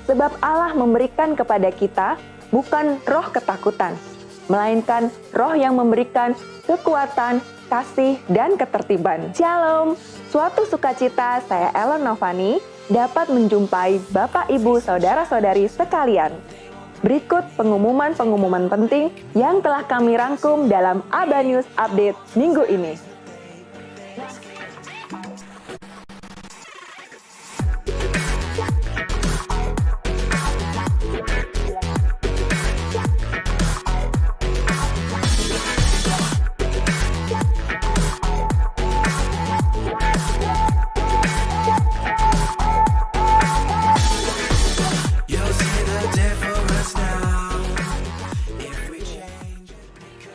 Sebab Allah memberikan kepada kita bukan roh ketakutan, melainkan roh yang memberikan kekuatan, kasih, dan ketertiban. Shalom, suatu sukacita saya Ellen Novani dapat menjumpai Bapak, Ibu, Saudara-saudari sekalian. Berikut pengumuman-pengumuman penting yang telah kami rangkum dalam ABA News Update minggu ini.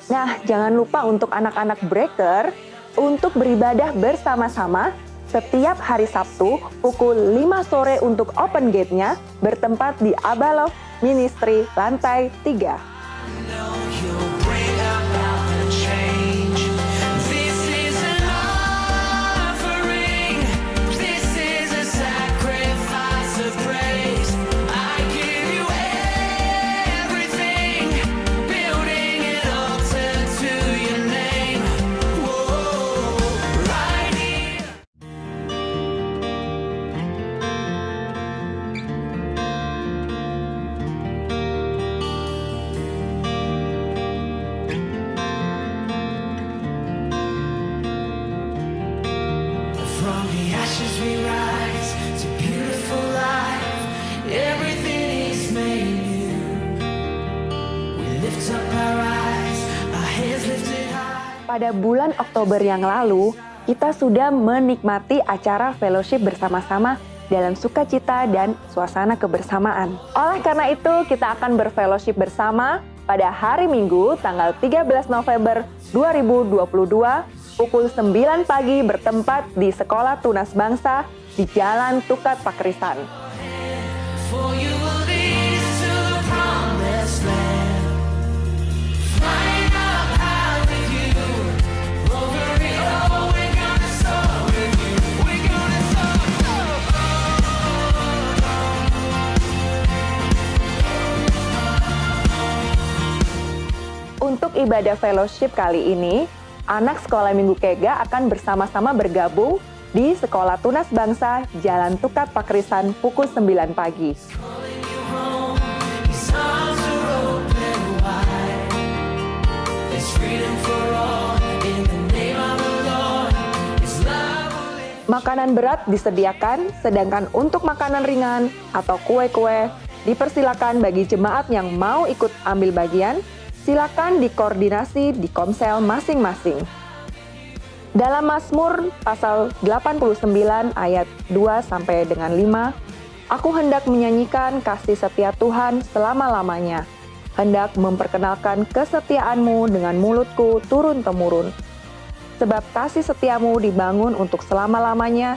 Nah, jangan lupa untuk anak-anak Breaker untuk beribadah bersama-sama setiap hari Sabtu pukul 5 sore untuk open gate-nya bertempat di ABA Love Ministry lantai 3. Pada bulan Oktober yang lalu, kita sudah menikmati acara fellowship bersama-sama dalam sukacita dan suasana kebersamaan. Oleh karena itu, kita akan berfellowship bersama pada hari Minggu tanggal 13 November 2022 pukul 9 pagi bertempat di Sekolah Tunas Bangsa di Jalan Tukat Pakrisan. Untuk ibadah fellowship kali ini, anak sekolah Minggu Kega akan bersama-sama bergabung di Sekolah Tunas Bangsa Jalan Tukat Pakrisan pukul 9 pagi. Makanan berat disediakan, sedangkan untuk makanan ringan atau kue-kue dipersilakan bagi jemaat yang mau ikut ambil bagian. Silakan dikoordinasi di komsel masing-masing. Dalam Mazmur pasal 89 ayat 2 sampai dengan 5, aku hendak menyanyikan kasih setia Tuhan selama-lamanya, hendak memperkenalkan kesetiaanmu dengan mulutku turun-temurun. Sebab kasih setiamu dibangun untuk selama-lamanya,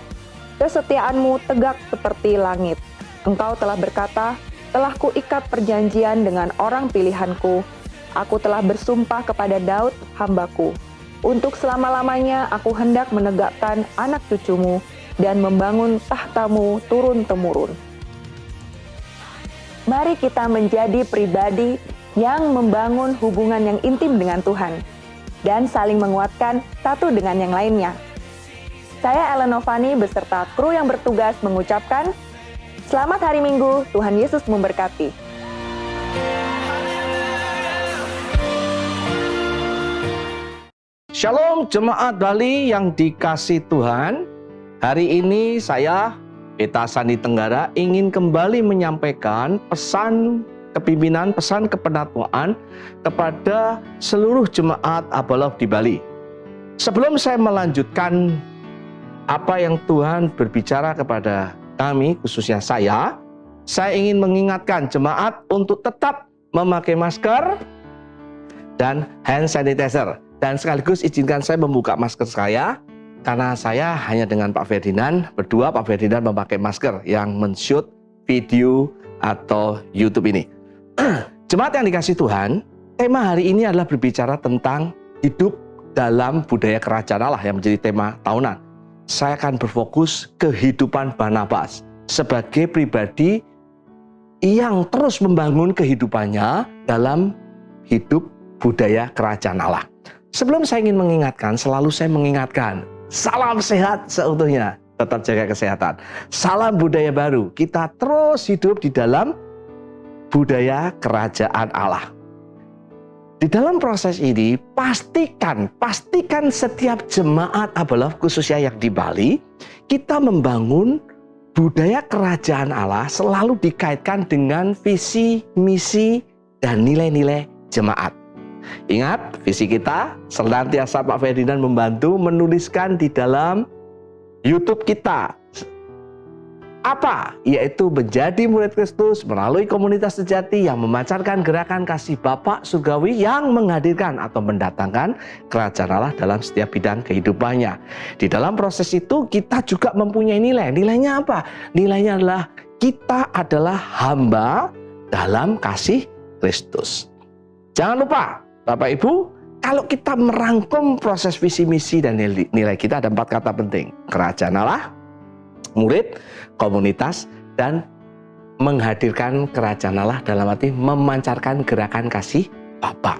kesetiaanmu tegak seperti langit. Engkau telah berkata, telah kuikat perjanjian dengan orang pilihanku, aku telah bersumpah kepada Daud, hambaku. Untuk selama-lamanya aku hendak menegakkan anak cucumu dan membangun tahtamu turun-temurun. Mari kita menjadi pribadi yang membangun hubungan yang intim dengan Tuhan dan saling menguatkan satu dengan yang lainnya. Saya Ellen Novani beserta kru yang bertugas mengucapkan, selamat hari Minggu, Tuhan Yesus memberkati. Shalom jemaat Bali yang dikasih Tuhan. Hari ini saya, Peta Sandi Tenggara, ingin kembali menyampaikan pesan kepimpinan, pesan kepenatua kepada seluruh jemaat ABA Love di Bali. Sebelum saya melanjutkan apa yang Tuhan berbicara kepada kami, khususnya saya ingin mengingatkan jemaat untuk tetap memakai masker dan hand sanitizer. Dan sekaligus izinkan saya membuka masker saya, karena saya hanya dengan Pak Ferdinand, berdua Pak Ferdinand memakai masker yang men-shoot video atau YouTube ini. Jemaat yang dikasih Tuhan, tema hari ini adalah berbicara tentang hidup dalam budaya kerajaan Allah yang menjadi tema tahunan. Saya akan berfokus kehidupan Barnabas sebagai pribadi yang terus membangun kehidupannya dalam hidup budaya kerajaan Allah. Sebelum saya ingin mengingatkan, selalu saya mengingatkan, salam sehat seutuhnya, tetap jaga kesehatan. Salam budaya baru, kita terus hidup di dalam budaya kerajaan Allah. Di dalam proses ini, pastikan setiap jemaat Abalov khususnya yang di Bali, kita membangun budaya kerajaan Allah selalu dikaitkan dengan visi, misi, dan nilai-nilai jemaat. Ingat, visi kita senantiasa Pak Ferdinand membantu menuliskan di dalam YouTube kita. Apa? Yaitu menjadi murid Kristus melalui komunitas sejati yang memancarkan gerakan kasih Bapa surgawi yang menghadirkan atau mendatangkan kerajaan Allah dalam setiap bidang kehidupannya. Di dalam proses itu kita juga mempunyai nilai. Nilainya apa? Nilainya adalah kita adalah hamba dalam kasih Kristus. Jangan lupa, Bapak Ibu, kalau kita merangkum proses visi misi dan nilai kita ada 4 kata penting. Kerajaan Allah, murid, komunitas, dan menghadirkan kerajaan Allah dalam arti memancarkan gerakan kasih Bapa.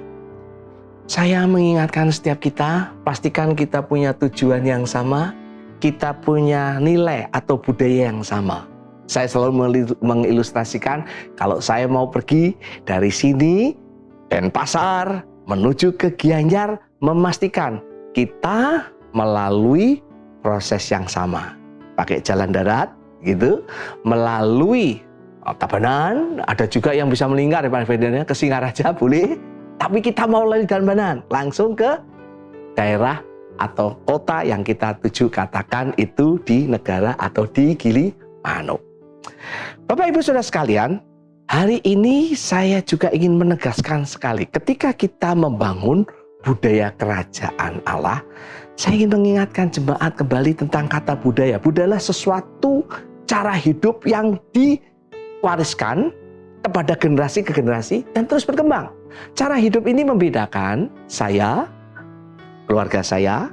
Saya mengingatkan setiap kita, pastikan kita punya tujuan yang sama, kita punya nilai atau budaya yang sama. Saya selalu mengilustrasikan kalau saya mau pergi dari sini Denpasar menuju ke Gianyar, memastikan kita melalui proses yang sama. Pakai jalan darat gitu, melalui Tabanan, ada juga yang bisa melingkar Pak Ferdinand ke Singaraja boleh, tapi kita mau melalui Tabanan langsung ke daerah atau kota yang kita tuju, katakan itu di negara atau di Gilimanuk. Bapak Ibu Saudara sekalian, hari ini saya juga ingin menegaskan sekali, ketika kita membangun budaya kerajaan Allah, saya ingin mengingatkan jemaat kembali tentang kata budaya. Budaya adalah sesuatu cara hidup yang diwariskan kepada generasi ke generasi dan terus berkembang. Cara hidup ini membedakan saya, keluarga saya,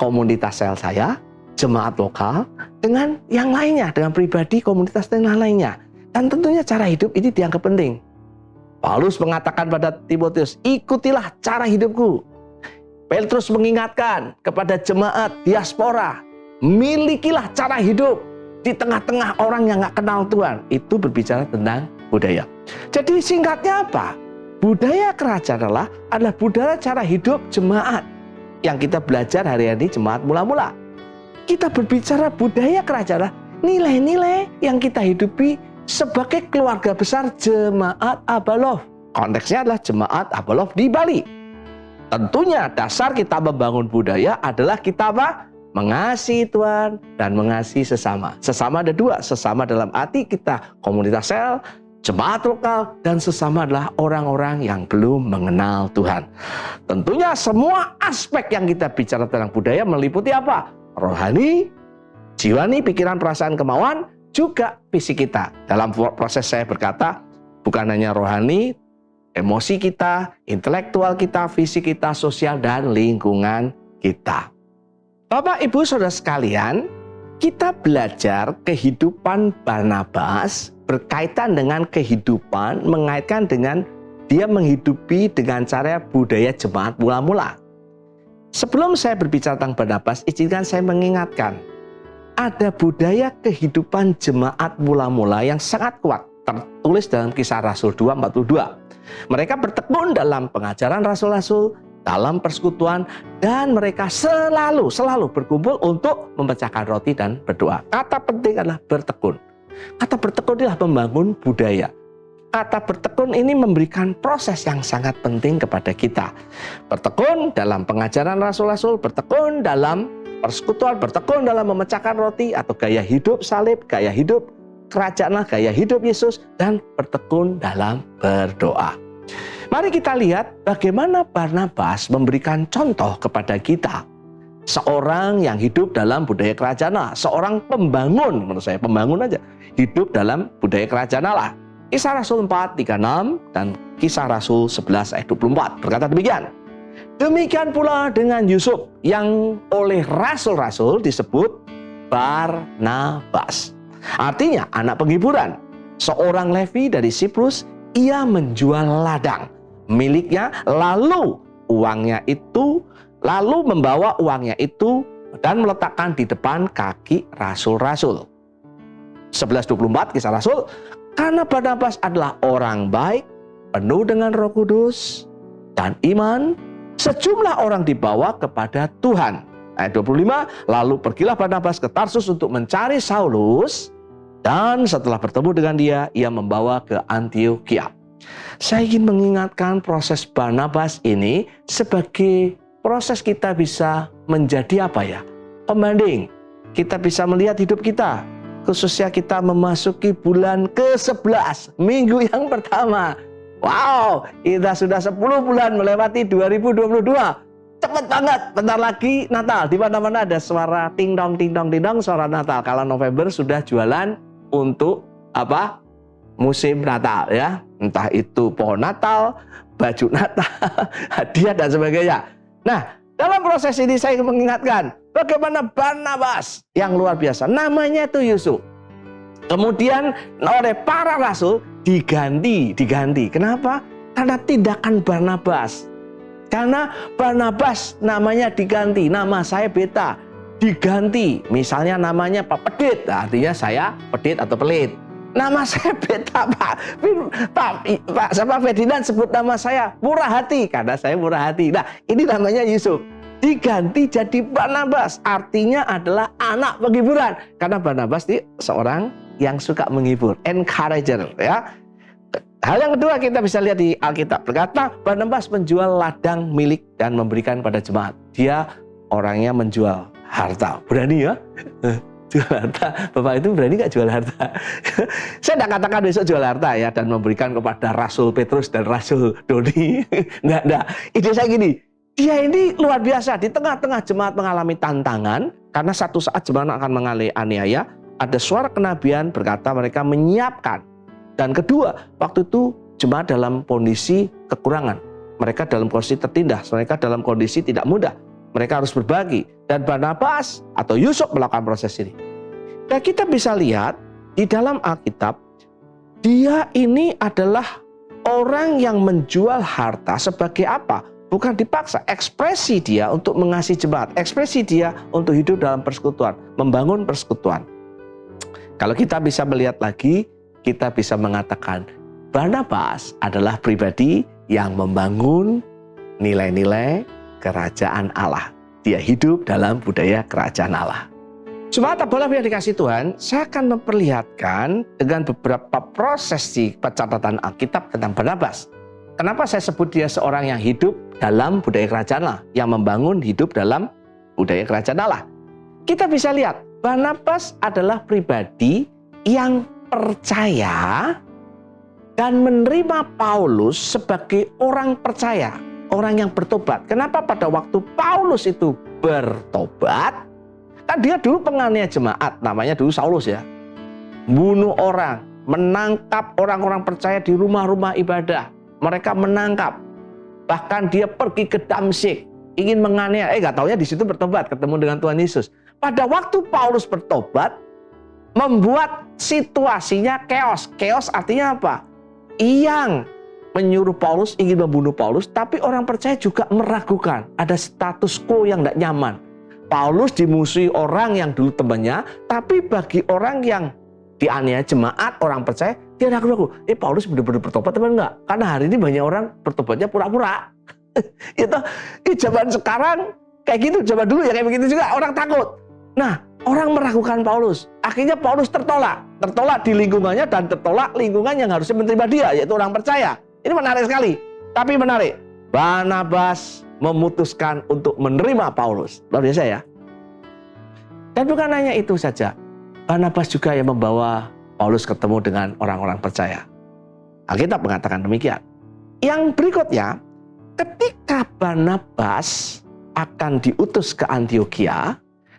komunitas sel saya, jemaat lokal, dengan yang lainnya, dengan pribadi, komunitas, dan yang lainnya. Dan tentunya cara hidup ini dianggap penting. Paulus mengatakan pada Timotius, ikutilah cara hidupku. Petrus mengingatkan kepada jemaat diaspora, milikilah cara hidup di tengah-tengah orang yang gak kenal Tuhan. Itu berbicara tentang budaya. Jadi singkatnya apa? Budaya kerajaan Allah adalah budaya cara hidup jemaat yang kita belajar hari ini, jemaat mula-mula. Kita berbicara budaya kerajaan Allah, nilai-nilai yang kita hidupi sebagai keluarga besar jemaat Abalov. Konteksnya adalah jemaat Abalov di Bali. Tentunya dasar kita membangun budaya adalah kita apa? Mengasihi Tuhan dan mengasihi sesama. Sesama ada 2, sesama dalam arti kita komunitas sel, jemaat lokal, dan sesama adalah orang-orang yang belum mengenal Tuhan. Tentunya semua aspek yang kita bicara tentang budaya meliputi apa? Rohani, jiwani, pikiran, perasaan, kemauan, juga fisik kita. Dalam proses saya berkata, bukan hanya rohani, emosi kita, intelektual kita, fisik kita, sosial, dan lingkungan kita. Bapak, Ibu, Saudara sekalian, kita belajar kehidupan Barnabas berkaitan dengan kehidupan, mengaitkan dengan dia menghidupi dengan cara budaya jemaat mula-mula. Sebelum saya berbicara tentang Barnabas, izinkan saya mengingatkan, ada budaya kehidupan jemaat mula-mula yang sangat kuat, tertulis dalam Kisah Rasul 2:42. Mereka bertekun dalam pengajaran rasul-rasul, dalam persekutuan, dan mereka selalu berkumpul untuk memecahkan roti dan berdoa. Kata penting adalah bertekun. Kata bertekun adalah membangun budaya. Kata bertekun ini memberikan proses yang sangat penting kepada kita. Bertekun dalam pengajaran rasul-rasul, bertekun dalam persekutuan, bertekun dalam memecahkan roti atau gaya hidup salib, gaya hidup kerajaan Allah, gaya hidup Yesus, dan bertekun dalam berdoa. Mari kita lihat bagaimana Barnabas memberikan contoh kepada kita. Seorang yang hidup dalam budaya kerajaan Allah, seorang pembangun, menurut saya pembangun aja, hidup dalam budaya kerajaan Allah. Kisah Rasul 4:36 dan Kisah Rasul 11 ayat 24 berkata demikian. Demikian pula dengan Yusuf yang oleh rasul-rasul disebut Barnabas. Artinya anak penghiburan. seorang Levi dari Siprus, ia menjual ladang miliknya, lalu membawa uangnya itu dan meletakkan di depan kaki rasul-rasul. 11:24 Kisah Rasul, karena Barnabas adalah orang baik, penuh dengan Roh Kudus dan iman, sejumlah orang dibawa kepada Tuhan. Ayat 25, lalu pergilah Barnabas ke Tarsus untuk mencari Saulus, dan setelah bertemu dengan dia, ia membawa ke Antiokhia. Saya ingin mengingatkan proses Barnabas ini sebagai proses kita bisa menjadi apa ya? Pembanding. Kita bisa melihat hidup kita, khususnya kita memasuki bulan ke-11, minggu yang pertama. Wow, kita sudah 10 bulan melewati 2022. Cepet banget, bentar lagi Natal. Di mana-mana ada suara ting dong, suara Natal. Kalau November sudah jualan untuk apa? Musim Natal ya. Entah itu pohon Natal, baju Natal, hadiah dan sebagainya. Nah, dalam proses ini saya mengingatkan bagaimana Barnabas yang luar biasa. Namanya itu Yusuf. Kemudian oleh para rasul diganti. Kenapa? Karena tindakan Barnabas. Karena Barnabas namanya diganti. Nama saya Beta diganti. Misalnya namanya Pak Pedit, artinya saya pedit atau pelit. Nama saya Beta, Pak Ferdinand sebut nama saya murah hati, karena saya murah hati. Nah, ini namanya Yusuf. Diganti jadi Barnabas, artinya adalah anak penghiburan. Karena Barnabas ini seorang yang suka menghibur, encourager ya. Hal yang kedua kita bisa lihat di Alkitab, berkata Barnabas menjual ladang milik dan memberikan pada jemaat. Dia orangnya menjual harta, berani ya. Jual harta, Bapak itu berani nggak jual harta? Saya tidak katakan besok jual harta ya dan memberikan kepada Rasul Petrus dan Rasul Doni. Nggak. Ide saya gini, dia ini luar biasa. Di tengah-tengah jemaat mengalami tantangan, karena satu saat jemaat akan mengalami aniaya, ada suara kenabian berkata mereka menyiapkan. Dan kedua, waktu itu jemaat dalam kondisi kekurangan. Mereka dalam kondisi tertindas, mereka dalam kondisi tidak mudah. Mereka harus berbagi. Dan Barnabas atau Yusuf melakukan proses ini. Nah, kita bisa lihat di dalam Alkitab, dia ini adalah orang yang menjual harta sebagai apa? Bukan dipaksa. Ekspresi dia untuk mengasihi jemaat. Ekspresi dia untuk hidup dalam persekutuan. Membangun persekutuan. Kalau kita bisa melihat lagi, kita bisa mengatakan Barnabas adalah pribadi yang membangun nilai-nilai kerajaan Allah. Dia hidup dalam budaya kerajaan Allah. Jemaat bola yang dikasih Tuhan, saya akan memperlihatkan dengan beberapa proses di catatan Alkitab tentang Barnabas. Kenapa saya sebut dia seorang yang hidup dalam budaya kerajaan Allah, yang membangun hidup dalam budaya kerajaan Allah. Kita bisa lihat, Barnabas adalah pribadi yang percaya dan menerima Paulus sebagai orang percaya, orang yang bertobat. Kenapa pada waktu Paulus itu bertobat, kan dia dulu penganiaya jemaat, namanya dulu Saulus ya, bunuh orang, menangkap orang-orang percaya di rumah-rumah ibadah, mereka menangkap, bahkan dia pergi ke Damsyik, ingin menganiaya, nggak taunya di situ bertobat, ketemu dengan Tuhan Yesus. Pada waktu Paulus bertobat, membuat situasinya chaos. Chaos artinya apa? Yang menyuruh Paulus ingin membunuh Paulus, tapi orang percaya juga meragukan. Ada status quo yang tidak nyaman. Paulus dimusuhi orang yang dulu temannya, tapi bagi orang yang dianiaya jemaat, orang percaya, dia ragu-ragu. Paulus benar-benar bertobat teman enggak? Karena hari ini banyak orang bertobatnya pura-pura. Itu zaman sekarang kayak gitu, zaman dulu ya kayak begitu juga, orang takut. Nah, orang meragukan Paulus. Akhirnya Paulus tertolak di lingkungannya dan tertolak lingkungan yang harusnya menerima dia, yaitu orang percaya. Ini menarik sekali. Tapi menarik, Barnabas memutuskan untuk menerima Paulus. Luar biasa ya. Dan bukan hanya itu saja, Barnabas juga yang membawa Paulus ketemu dengan orang-orang percaya. Alkitab mengatakan demikian. Yang berikutnya, ketika Barnabas akan diutus ke Antiokhia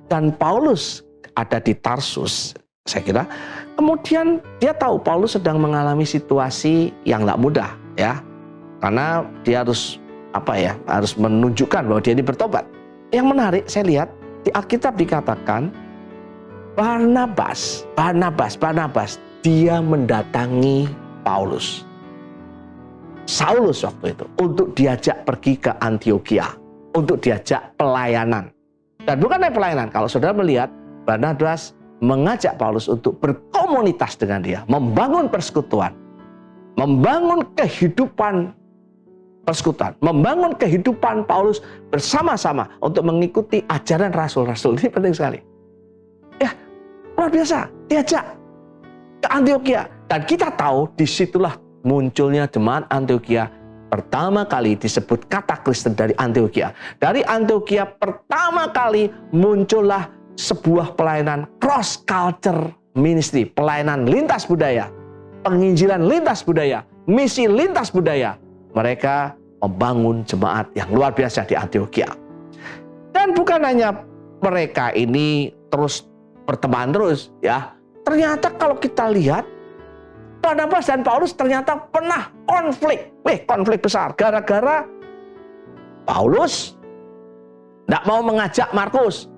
dan Paulus ada di Tarsus, saya kira, kemudian dia tahu Paulus sedang mengalami situasi yang tidak mudah ya, karena dia harus harus menunjukkan bahwa dia ini bertobat. Yang menarik saya lihat di Alkitab dikatakan Barnabas dia mendatangi Paulus, Saulus waktu itu, untuk diajak pergi ke Antiokhia, untuk diajak pelayanan. Dan bukan hanya pelayanan, kalau saudara melihat, Barnabas mengajak Paulus untuk berkomunitas dengan dia, membangun persekutuan, membangun kehidupan persekutuan, membangun kehidupan Paulus bersama-sama untuk mengikuti ajaran rasul-rasul. Ini penting sekali. Ya, luar biasa, diajak ke Antiokhia. Dan kita tahu disitulah munculnya jemaat Antiokhia. Pertama kali disebut kata Kristen dari Antiokhia. Dari Antiokhia pertama kali muncullah sebuah pelayanan cross culture ministry, pelayanan lintas budaya, penginjilan lintas budaya, misi lintas budaya. Mereka membangun jemaat yang luar biasa di Antiokhia. Dan bukan hanya mereka ini terus berteman terus, ya. Ternyata kalau kita lihat, Barnabas dan Paulus ternyata pernah konflik. Konflik besar. Gara-gara Paulus tidak mau mengajak Markus.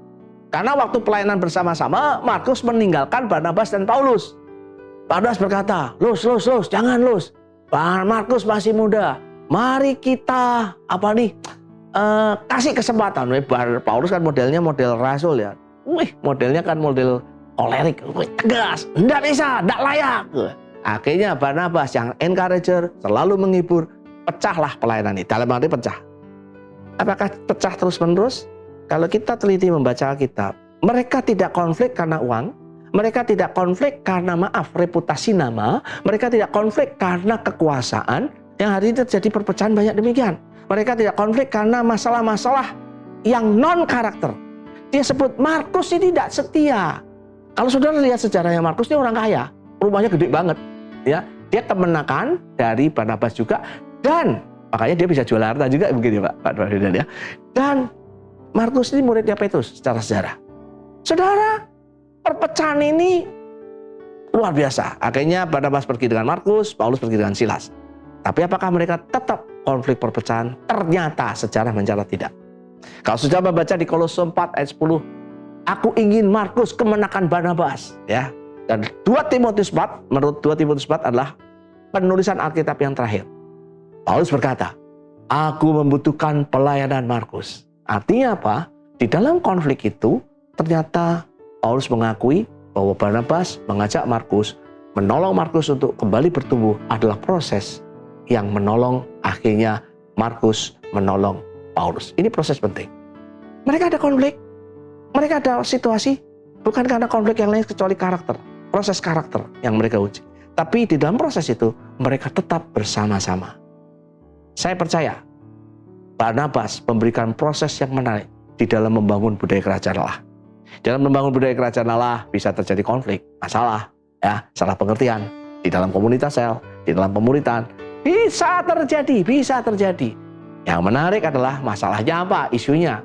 Karena waktu pelayanan bersama-sama, Markus meninggalkan Barnabas dan Paulus. Barnabas berkata, Lus, jangan Lus. Markus masih muda. Mari kita, kasih kesempatan. Paulus kan modelnya model rasul ya. Modelnya kan model kolerik. Tegas, tidak bisa, tidak layak. Akhirnya Barnabas yang encourager, selalu menghibur, pecahlah pelayanan ini. Dalam arti pecah. Apakah pecah terus-menerus? Kalau kita teliti membaca Alkitab, mereka tidak konflik karena uang, mereka tidak konflik karena reputasi nama, mereka tidak konflik karena kekuasaan, yang hari ini terjadi perpecahan banyak demikian. Mereka tidak konflik karena masalah-masalah yang non-karakter. Dia sebut Markus ini tidak setia. Kalau saudara lihat sejarahnya, Markus ini orang kaya, rumahnya gede banget. Ya, dia kemenakan dari Barnabas juga, dan makanya dia bisa jual harta juga begini Pak Presiden ya. Dan Markus ini muridnya Petrus secara sejarah. Saudara, perpecahan ini luar biasa. Akhirnya Barnabas pergi dengan Markus, Paulus pergi dengan Silas. Tapi apakah mereka tetap konflik perpecahan? Ternyata sejarah mencatat tidak. Kalau sudah membaca di Kolose 4 ayat 10, aku ingin Markus kemenakan Barnabas, ya. Dan 2 Timotius 4, menurut 2 Timotius 4 adalah penulisan Alkitab yang terakhir. Paulus berkata, aku membutuhkan pelayanan Markus. Artinya apa? Di dalam konflik itu, ternyata Paulus mengakui bahwa Barnabas mengajak Markus, menolong Markus untuk kembali bertumbuh adalah proses yang menolong, akhirnya Markus menolong Paulus. Ini proses penting. Mereka ada konflik, mereka ada situasi, bukan karena konflik yang lain kecuali karakter. Proses karakter yang mereka uji. Tapi di dalam proses itu, mereka tetap bersama-sama. Saya percaya, Barnabas memberikan proses yang menarik di dalam membangun budaya kerajaan Allah. Dalam membangun budaya kerajaan Allah bisa terjadi konflik, masalah, ya, salah pengertian di dalam komunitas sel, di dalam pemuritan, bisa terjadi. Yang menarik adalah masalahnya apa? Isunya.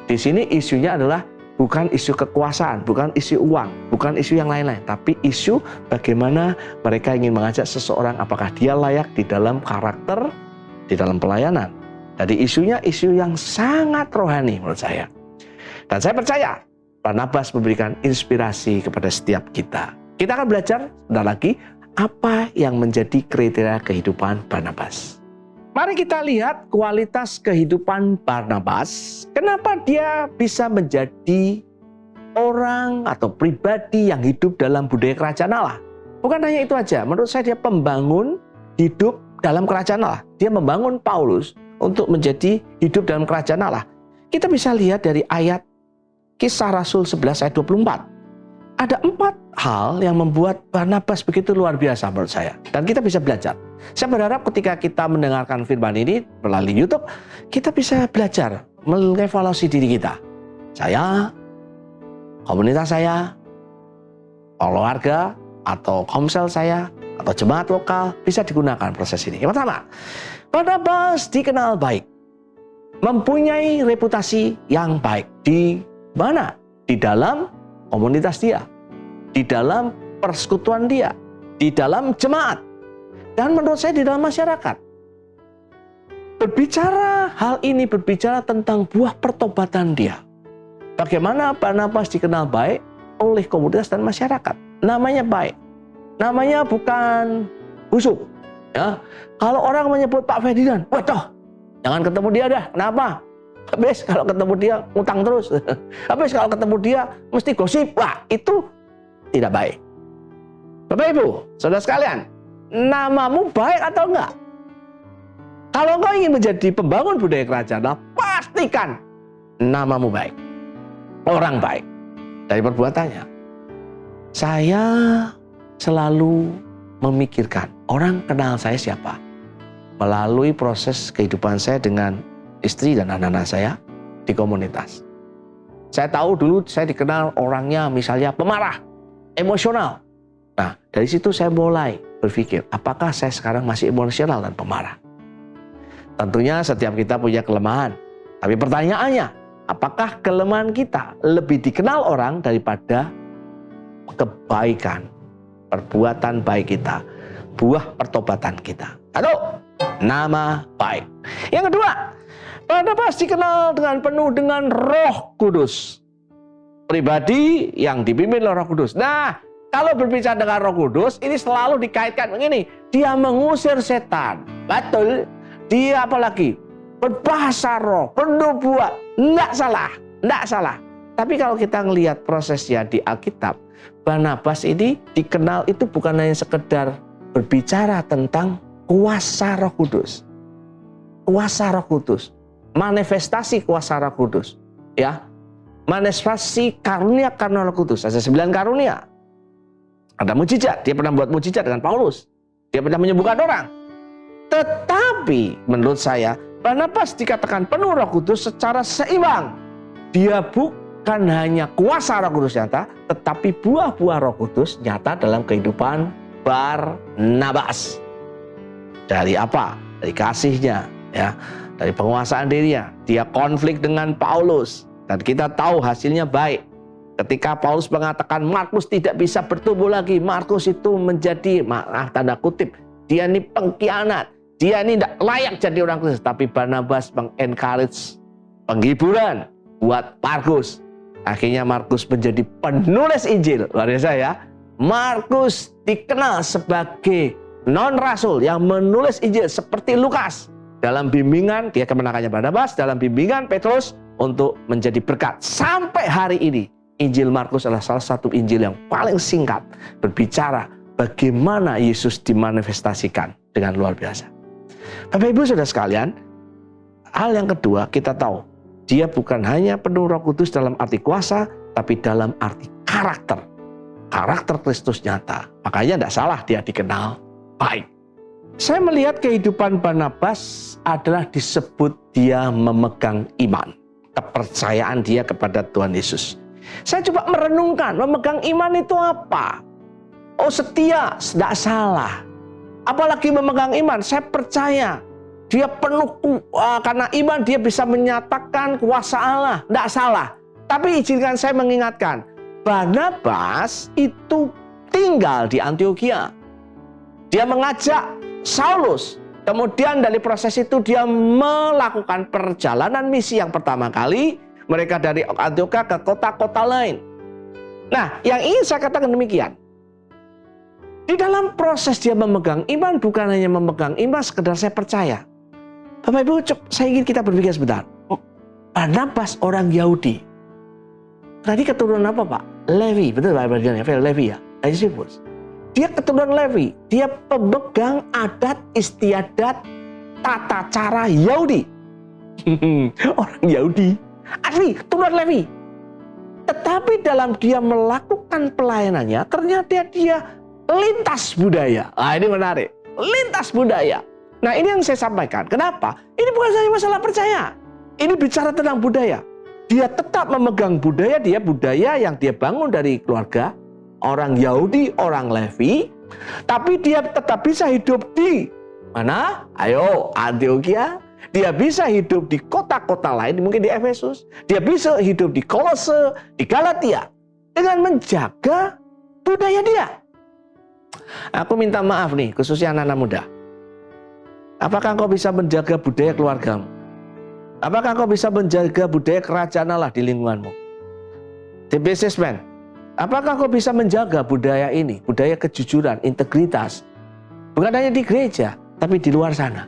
Di sini isunya adalah bukan isu kekuasaan, bukan isu uang, bukan isu yang lain-lain, tapi isu bagaimana mereka ingin mengajak seseorang apakah dia layak di dalam karakter, di dalam pelayanan. Jadi isunya isu yang sangat rohani menurut saya. Dan saya percaya Barnabas memberikan inspirasi kepada setiap kita. Kita akan belajar sebentar lagi apa yang menjadi kriteria kehidupan Barnabas. Mari kita lihat kualitas kehidupan Barnabas. Kenapa dia bisa menjadi orang atau pribadi yang hidup dalam budaya kerajaan Allah. Bukan hanya itu aja, menurut saya dia pembangun hidup dalam kerajaan Allah. Dia membangun Paulus untuk menjadi hidup dalam kerajaan Allah. Kita bisa lihat dari ayat Kisah Rasul 11 ayat 24. Ada 4 hal yang membuat Barnabas begitu luar biasa menurut saya. Dan kita bisa belajar. Saya berharap ketika kita mendengarkan firman ini melalui YouTube, kita bisa belajar mengevaluasi diri kita. Saya, komunitas saya, keluarga, atau komsel saya, atau jemaat lokal bisa digunakan proses ini. Yang pertama, Barnabas dikenal baik. Mempunyai reputasi yang baik. Di mana? Di dalam komunitas dia, di dalam persekutuan dia, di dalam jemaat, dan menurut saya di dalam masyarakat. Berbicara hal ini, berbicara tentang buah pertobatan dia. Bagaimana Barnabas dikenal baik oleh komunitas dan masyarakat. Namanya baik. namanya bukan busuk. Ya, kalau orang menyebut Pak Ferdinand, waduh, jangan ketemu dia dah. Kenapa? Habis kalau ketemu dia ngutang terus. Habis kalau ketemu dia mesti gosip. Wah, itu tidak baik. Bapak Ibu, saudara sekalian, namamu baik atau enggak? Kalau engkau ingin menjadi pembangun budaya kerajaan, pastikan namamu baik. Orang baik dari perbuatannya. Saya selalu memikirkan orang kenal saya siapa. Melalui proses kehidupan saya dengan istri dan anak-anak saya di komunitas. Saya tahu dulu saya dikenal orangnya misalnya pemarah, emosional. Nah, dari situ saya mulai berpikir, apakah saya sekarang masih emosional dan pemarah? Tentunya setiap kita punya kelemahan. Tapi pertanyaannya, apakah kelemahan kita lebih dikenal orang daripada kebaikan, perbuatan baik kita, buah pertobatan kita? Atau nama baik. Yang kedua, Barnabas dikenal dengan penuh dengan Roh Kudus. Pribadi yang dipimpin oleh Roh Kudus. Nah, kalau berbicara dengan Roh Kudus, ini selalu dikaitkan begini. Dia mengusir setan. Betul. Dia apalagi? Berbahasa roh, bernubuat. Enggak salah. Enggak salah. Tapi kalau kita ngelihat prosesnya di Alkitab, Barnabas ini dikenal itu bukan hanya sekedar berbicara tentang kuasa Roh Kudus. Kuasa Roh Kudus. Manifestasi kuasa Roh Kudus. Ya. Manifestasi karunia Roh Kudus. Ada 9 karunia. Ada mujizat, dia pernah buat mujizat dengan Paulus. Dia pernah menyembuhkan orang. Tetapi menurut saya, Barnabas dikatakan penuh Roh Kudus secara seimbang. Dia bukan hanya kuasa Roh Kudus nyata, tetapi buah-buah Roh Kudus nyata dalam kehidupan Barnabas. Dari apa? Dari kasihnya, ya, dari penguasaan dirinya. Dia konflik dengan Paulus, dan kita tahu hasilnya baik. Ketika Paulus mengatakan Markus tidak bisa bertumbuh lagi, Markus itu menjadi, maaf tanda kutip, dia ini pengkhianat, dia ini tidak layak jadi orang Kristen. Tapi Barnabas mengencourage, penghiburan buat Markus. Akhirnya Markus menjadi penulis Injil. Luar biasa ya. Markus dikenal sebagai non-rasul yang menulis Injil seperti Lukas. Dalam bimbingan, dia kemenakannya Barnabas, dalam bimbingan Petrus untuk menjadi berkat. Sampai hari ini, Injil Markus adalah salah satu Injil yang paling singkat berbicara bagaimana Yesus dimanifestasikan dengan luar biasa. Bapak Ibu saudara sekalian, hal yang kedua kita tahu, dia bukan hanya penuh Roh Kudus dalam arti kuasa, tapi dalam arti karakter. Karakter Kristus nyata. Makanya tidak salah dia dikenal baik. Saya melihat kehidupan Barnabas adalah disebut dia memegang iman. Kepercayaan dia kepada Tuhan Yesus. Saya coba merenungkan, memegang iman itu apa? Oh, setia, tidak salah. Apalagi memegang iman, saya percaya. Dia penuh, karena iman dia bisa menyatakan kuasa Allah. Tidak salah. Tapi izinkan saya mengingatkan, Barnabas itu tinggal di Antiokhia. Dia mengajak Saulus. Kemudian dari proses itu dia melakukan perjalanan misi yang pertama kali. Mereka dari Antiokhia ke kota-kota lain. Nah, yang ingin saya katakan demikian. Di dalam proses dia memegang iman, bukan hanya memegang iman sekedar saya percaya. Bapak Ibu, saya ingin kita berpikir sebentar. Barnabas orang Yahudi. Tadi keturunan apa Pak? Levi, betul Pak Levi ya? Dia keturunan Levi. Dia pemegang adat istiadat tata cara Yahudi. Orang Yahudi. Asli, turunan Levi. Tetapi dalam dia melakukan pelayanannya, ternyata dia lintas budaya. Nah, ini menarik. Lintas budaya. Nah, ini yang saya sampaikan. Kenapa? Ini bukan saja masalah percaya. Ini bicara tentang budaya. Dia tetap memegang budaya, dia budaya yang dia bangun dari keluarga orang Yahudi, orang Levi. Tapi dia tetap bisa hidup di mana? Ayo, Antiokhia. Dia bisa hidup di kota-kota lain, mungkin di Efesus. Dia bisa hidup di Kolose, di Galatia. Dengan menjaga budaya dia. Aku minta maaf nih, khususnya anak-anak muda. Apakah engkau bisa menjaga budaya keluargamu? Apakah engkau bisa menjaga budaya kerajaan Allah di lingkunganmu? The businessman. Apakah kau bisa menjaga budaya ini, budaya kejujuran, integritas? Bukan hanya di gereja, tapi di luar sana.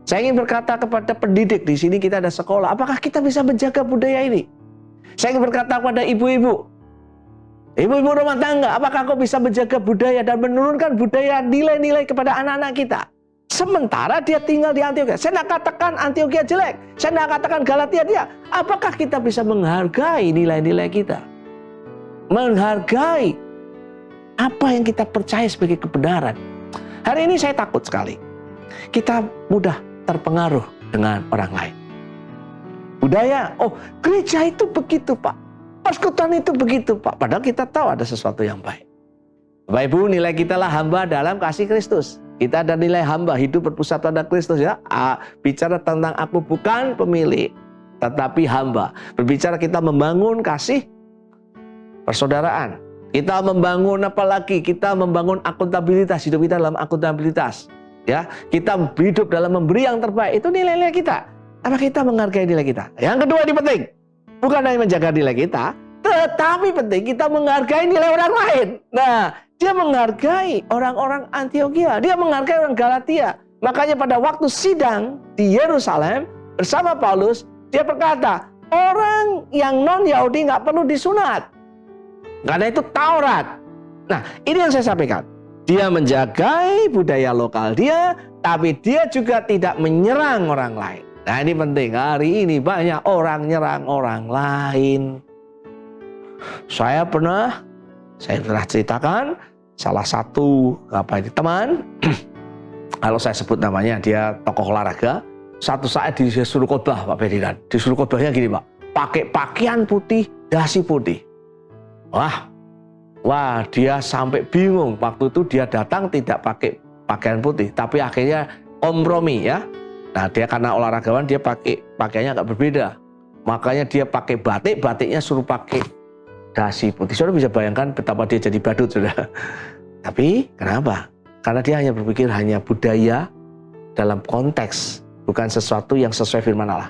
Saya ingin berkata kepada pendidik di sini, kita ada sekolah, apakah kita bisa menjaga budaya ini? Saya ingin berkata kepada ibu-ibu, ibu-ibu rumah tangga, apakah kau bisa menjaga budaya dan menurunkan budaya nilai-nilai kepada anak-anak kita? Sementara dia tinggal di Antiokhia. Saya tidak katakan Antiokhia jelek. Saya tidak katakan Galatia dia. Apakah kita bisa menghargai nilai-nilai kita? Menghargai apa yang kita percaya sebagai kebenaran. Hari ini saya takut sekali. Kita mudah terpengaruh dengan orang lain. Budaya, oh gereja itu begitu Pak. Persekutuan itu begitu Pak. Padahal kita tahu ada sesuatu yang baik. Bapak Ibu, nilai kita lah hamba dalam kasih Kristus. Kita ada nilai hamba, hidup berpusat pada Kristus ya. Bicara tentang aku bukan pemilik, tetapi hamba. Berbicara kita membangun kasih persaudaraan. Kita membangun apalagi? Kita membangun akuntabilitas, hidup kita dalam akuntabilitas. Ya, kita hidup dalam memberi yang terbaik. Itu nilai-nilai kita. Apa kita menghargai nilai kita? Yang kedua ini penting. Bukan hanya menjaga nilai kita, tetapi penting kita menghargai nilai orang lain. Nah, dia menghargai orang-orang Antiokhia. Dia menghargai orang Galatia. Makanya pada waktu sidang di Yerusalem bersama Paulus, dia berkata, orang yang non-Yahudi nggak perlu disunat. Karena itu Taurat. Nah, ini yang saya sampaikan. Dia menjaga budaya lokal dia, tapi dia juga tidak menyerang orang lain. Nah, ini penting. Hari ini banyak orang nyerang orang lain. Saya pernah ceritakan salah satu teman, kalau saya sebut namanya, dia tokoh olahraga. Satu saat disuruh khotbah Pak Ferdinand. Disuruh khotbahnya gini Pak, pakai pakaian putih, dasi putih. Wah, dia sampai bingung. Waktu itu dia datang tidak pakai pakaian putih, tapi akhirnya kompromi ya. Nah, dia karena olahragawan, dia pakai pakaiannya agak berbeda. Makanya dia pakai batik, batiknya suruh pakai dasi putih. Saudara bisa bayangkan betapa dia jadi badut, saudara. Tapi kenapa? Karena dia hanya berpikir hanya budaya dalam konteks, bukan sesuatu yang sesuai firman Allah.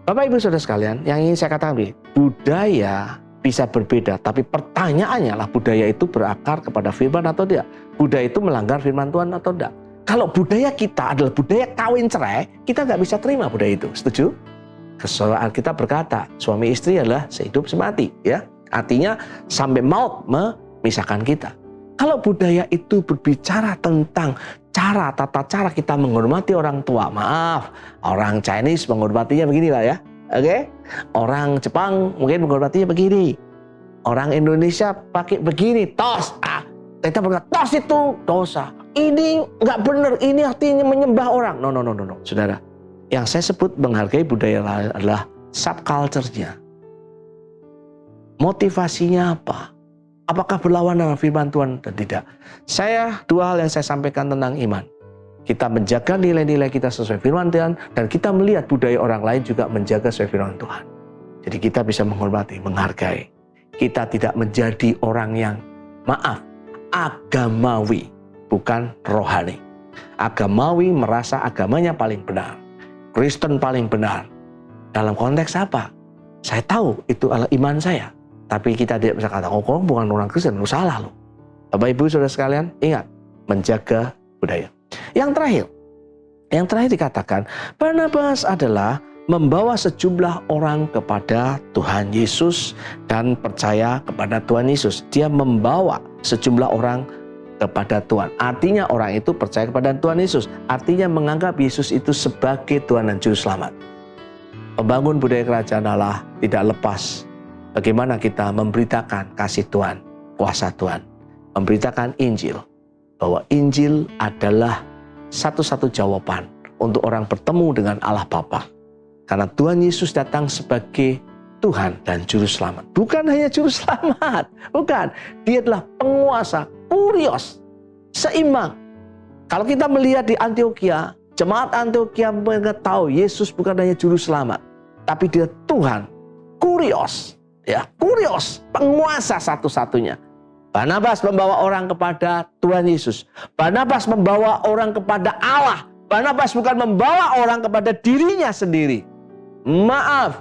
Bapak Ibu Saudara sekalian, yang ingin saya katakan, budaya bisa berbeda, tapi pertanyaannya lah, budaya itu berakar kepada firman atau tidak? Budaya itu melanggar firman Tuhan atau tidak? Kalau budaya kita adalah budaya kawin cerai, kita nggak bisa terima budaya itu. Setuju? Soal kita berkata, suami istri adalah sehidup semati, ya. Artinya sampai maut memisahkan kita. Kalau budaya itu berbicara tentang tata cara kita menghormati orang tua, maaf, orang Chinese menghormatinya begini lah ya. Oke, orang Jepang mungkin menghormatinya begini, orang Indonesia pakai begini, tos. Kita berkata tos itu dosa. Ini nggak benar. Ini artinya menyembah orang. No. Saudara, yang saya sebut menghargai budaya adalah subculture-nya. Motivasinya apa? Apakah berlawanan dengan firman Tuhan dan tidak? Dua hal yang saya sampaikan tentang iman. Kita menjaga nilai-nilai kita sesuai firman Tuhan, dan kita melihat budaya orang lain juga menjaga sesuai firman Tuhan. Jadi kita bisa menghormati, menghargai. Kita tidak menjadi orang yang, agamawi, bukan rohani. Agamawi merasa agamanya paling benar. Kristen paling benar. Dalam konteks apa? Saya tahu itu adalah iman saya. Tapi kita tidak bisa kata, kau bukan orang Kristen, lu salah loh. Bapak Ibu Saudara sekalian, ingat, menjaga budaya. Yang terakhir dikatakan, Barnabas adalah membawa sejumlah orang kepada Tuhan Yesus dan percaya kepada Tuhan Yesus. Dia membawa sejumlah orang kepada Tuhan. Artinya orang itu percaya kepada Tuhan Yesus. Artinya menganggap Yesus itu sebagai Tuhan dan Juru Selamat. Membangun budaya kerajaan Allah tidak lepas bagaimana kita memberitakan kasih Tuhan, kuasa Tuhan. Memberitakan Injil. Bahwa Injil adalah satu-satu jawaban untuk orang bertemu dengan Allah Bapa. Karena Tuhan Yesus datang sebagai Tuhan dan Juru Selamat. Bukan hanya Juru Selamat. Bukan. Dia adalah penguasa, kurios, seimbang. Kalau kita melihat di Antiokhia, jemaat Antiokhia mengetahui Yesus bukan hanya Juru Selamat. Tapi dia Tuhan, kurios. Ya, kurios, penguasa satu-satunya. Barnabas membawa orang kepada Tuhan Yesus. Barnabas membawa orang kepada Allah. Barnabas bukan membawa orang kepada dirinya sendiri. Maaf,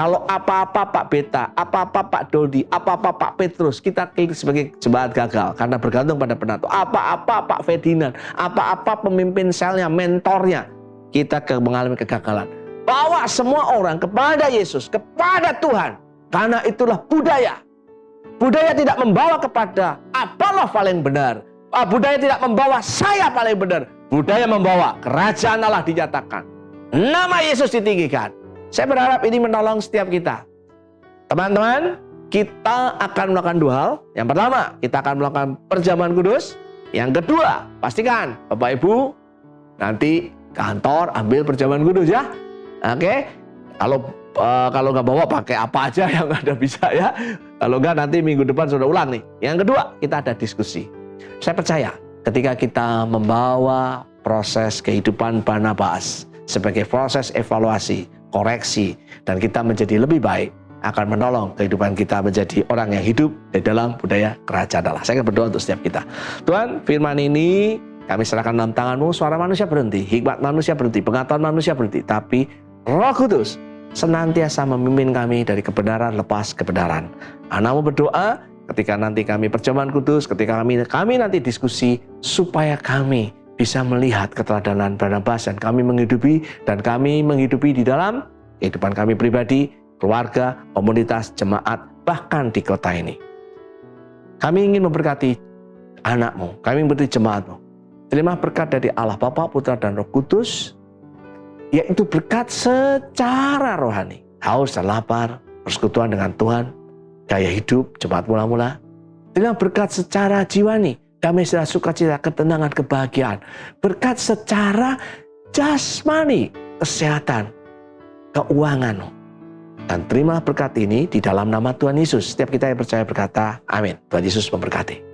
Kalau apa-apa Pak Beta, apa-apa Pak Dodi, apa-apa Pak Petrus, kita sebagai jemaat gagal karena bergantung pada penatua. Apa-apa Pak Ferdinand, apa-apa pemimpin selnya, mentornya, kita mengalami kegagalan. Bawa semua orang kepada Yesus, kepada Tuhan, karena itulah budaya. Budaya tidak membawa kepada apalah paling benar. Budaya tidak membawa saya paling benar. Budaya membawa kerajaan Allah dinyatakan. Nama Yesus ditinggikan. Saya berharap ini menolong setiap kita. Teman-teman, kita akan melakukan 2 hal. Yang pertama, kita akan melakukan perjamuan kudus. Yang kedua, pastikan Bapak Ibu nanti kantor ambil perjamuan kudus ya. Oke. Kalau nggak bawa pakai apa aja yang ada bisa ya. Kalau nggak nanti minggu depan sudah ulang nih. Yang kedua, kita ada diskusi. Saya percaya ketika kita membawa proses kehidupan Barnabas sebagai proses evaluasi, koreksi, dan kita menjadi lebih baik, akan menolong kehidupan kita menjadi orang yang hidup di dalam budaya kerajaan Allah. Saya akan berdoa untuk setiap kita. Tuhan, firman ini kami serahkan dalam tangan-Mu. Suara manusia berhenti, hikmat manusia berhenti, pengetahuan manusia berhenti, tapi Roh Kudus senantiasa memimpin kami dari kebenaran lepas kebenaran. Anak-Mu berdoa ketika nanti kami perjamuan kudus, ketika kami nanti diskusi, supaya kami bisa melihat keteladanan Barnabas dan kami menghidupi di dalam kehidupan kami pribadi, keluarga, komunitas, jemaat, bahkan di kota ini. Kami ingin memberkati anak-Mu, kami memberkati jemaat-Mu. Terima berkat dari Allah Bapa, Putra, dan Roh Kudus, yaitu berkat secara rohani, haus dan lapar, persekutuan dengan Tuhan, gaya hidup, jemaat mula-mula. Terima berkat secara jiwani, damai sejahtera, sukacita, ketenangan, kebahagiaan. Berkat secara jasmani, kesehatan, keuangan. Dan terima berkat ini di dalam nama Tuhan Yesus. Setiap kita yang percaya berkata, amin. Tuhan Yesus memberkati.